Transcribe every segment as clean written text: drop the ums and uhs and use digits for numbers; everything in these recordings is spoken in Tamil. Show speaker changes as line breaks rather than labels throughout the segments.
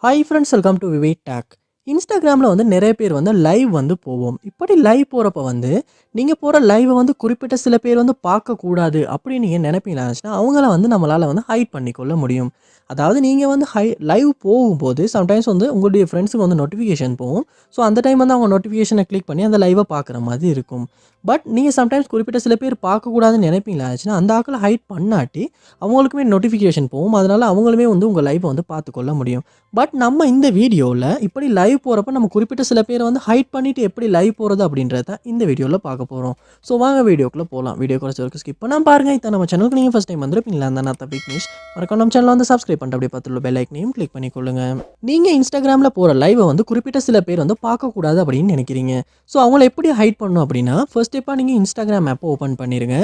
Hi friends, welcome to VividTech. இன்ஸ்டாகிராமில் வந்து நிறைய பேர் வந்து லைவ் வந்து போவோம். இப்படி லைவ் போகிறப்ப வந்து நீங்கள் போகிற லைவை வந்து குறிப்பிட்ட சில பேர் வந்து பார்க்கக்கூடாது அப்படின்னு நீங்கள் நினைப்பீங்களா இருந்துச்சுன்னா அவங்கள வந்து நம்மளால் வந்து ஹைட் பண்ணிக்கொள்ள முடியும். அதாவது நீங்கள் வந்து லைவ் போகும்போது சம்டைம்ஸ் வந்து உங்களுடைய ஃப்ரெண்ட்ஸுக்கு வந்து நோட்டிஃபிகேஷன் போகும். ஸோ அந்த டைம் வந்து அவங்க நோட்டிஃபிகேஷனை கிளிக் பண்ணி அந்த லைவை பார்க்குற மாதிரி இருக்கும். பட் நீங்கள் சம்டைம்ஸ் குறிப்பிட்ட சில பேர் பார்க்கக்கூடாதுன்னு நினைப்பீங்களா இருந்துச்சுன்னா அந்த ஆக்களை ஹைட் பண்ணாட்டி அவங்களுக்குமே நோட்டிஃபிகேஷன் போகும். அதனால் அவங்களுமே வந்து உங்கள் லைவை வந்து பார்த்துக்கொள்ள முடியும். பட் நம்ம இந்த வீடியோவில் இப்படி லைவ் போகிறப்ப நம்ம குறிப்பிட்ட சில பேரை வந்து ஹைட் பண்ணிவிட்டு எப்படி லைவ் போகிறது அப்படின்றத இந்த வீடியோவில் பார்க்க போகிறோம். ஸோ வாங்க வீடியோக்குள்ளே போகலாம். வீடியோ குறைச்ச வரைக்கும் ஸ்கிப் பண்ணால் பாருங்கள். இதை நம்ம சேனலுக்கு நீங்கள் ஃபஸ்ட் டைம் வந்துருப்பீங்களா அந்த நான் பிக்னிஷ் மறக்காம நம்ம சேனலை வந்து சப்ஸ்கிரைப் பண்ணிட்டு அப்படியே பார்த்துள்ள பெல் ஐக்கனையும் கிளிக் பண்ணிக்கொள்ளுங்க. நீங்கள் இன்ஸ்டாகிராமில் போகிற லைவை வந்து குறிப்பிட்ட சில பேர் வந்து பார்க்கக்கூடாது அப்படின்னு நினைக்கிறீங்க. ஸோ அவங்கள எப்படி ஹைட் பண்ணணும் அப்படின்னா ஃபர்ஸ்ட் ஸ்டெப்பாக நீங்கள் இன்ஸ்டாகிராம் ஆப்பை ஓப்பன் பண்ணிடுங்க.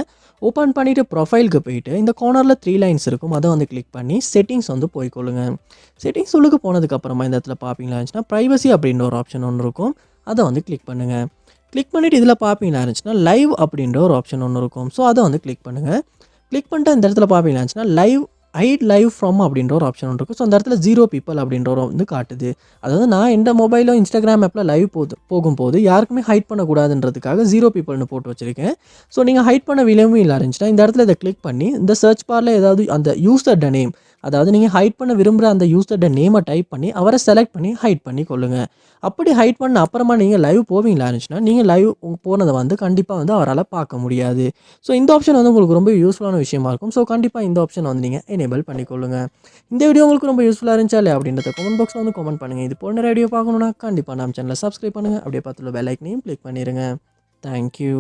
ஓப்பன் பண்ணிவிட்டு ப்ரொஃபைலுக்கு போயிட்டு இந்த கார்னரில் 3 லைன்ஸ் இருக்கும், அதை வந்து கிளிக் பண்ணி செட்டிங்ஸ் வந்து போய்க்கொள்ளுங்க. செட்டிங்ஸ் உள்ளுக்கு போனதுக்கப்புறமா இந்த இடத்துல பார்ப்பீங்களா இருந்துச்சுன்னா ப்ரைவசி அப்படின்ற ஒரு ஆப்ஷன் ஒன்று இருக்கும், அதை வந்து கிளிக் பண்ணுங்கள். கிளிக் பண்ணிவிட்டு இதில் பார்ப்பீங்களா இருந்துச்சுன்னா லைவ் அப்படின்ற ஒரு ஆப்ஷன் ஒன்று இருக்கும். ஸோ அதை வந்து கிளிக் பண்ணுங்கள். கிளிக் பண்ணிட்டு இந்த இடத்துல பார்ப்பீங்களா இருந்துச்சுன்னா ஹைட் லைவ் ஃப்ரம் அப்படின்ற ஒரு ஆப்ஷன் ஒன்று இருக்கும். ஸோ அந்த இடத்துல 0 பீப்பிள் அப்படின்ற ஒரு வந்து காட்டுது. அதாவது நான் எந்த மொபைலோ இன்ஸ்டாகிராம் ஆப்பில் லைவ் போகும்போது யாருக்குமே ஹைட் பண்ணக்கூடாதுன்றதுக்காக 0 பீப்பிள்னு போட்டு வச்சுருக்கேன். ஸோ நீங்கள் ஹைட் பண்ண விரும்பவும் இல்லை இருந்துச்சுன்னா இந்த இடத்துல இதை கிளிக் பண்ணி இந்த சர்ச் பாரில் ஏதாவது அந்த யூசர் நேம், அதாவது நீங்கள் ஹைட் பண்ண விரும்புகிற அந்த யூசர் நேமை டைப் பண்ணி அவரை செலக்ட் பண்ணி ஹைட் பண்ணி கொள்ளுங்கள். அப்படி ஹைட் பண்ண அப்புறமா நீங்கள் லைவ் போவீங்களா இருந்துச்சுன்னா நீங்கள் லைவ் போனதை வந்து கண்டிப்பாக வந்து அவரால் பார்க்க முடியாது. ஸோ இந்த ஆப்ஷன் வந்து உங்களுக்கு ரொம்ப யூஸ்ஃபுல்லான விஷயமா இருக்கும். ஸோ கண்டிப்பாக இந்த ஆப்ஷன் வந்து நீங்கள் எனேபிள் பண்ணிக்கொள்ளுங்க. இந்த வீடியோ உங்களுக்கு ரொம்ப யூஸ்ஃபுல்லாக இருந்துச்சா இல்லையா அப்படின்றத கமெண்ட் பாக்ஸில் வந்து கமெண்ட் பண்ணுங்கள். இது போன்ற வீடியோ பார்க்கணுன்னா கண்டிப்பாக நம்ம சேனலை சப்ஸ்கிரைப் பண்ணுங்கள். அப்படியே பார்த்துள்ள பெல் ஐக்கனையும் கிளிக் பண்ணிடுங்க. தேங்க்யூ.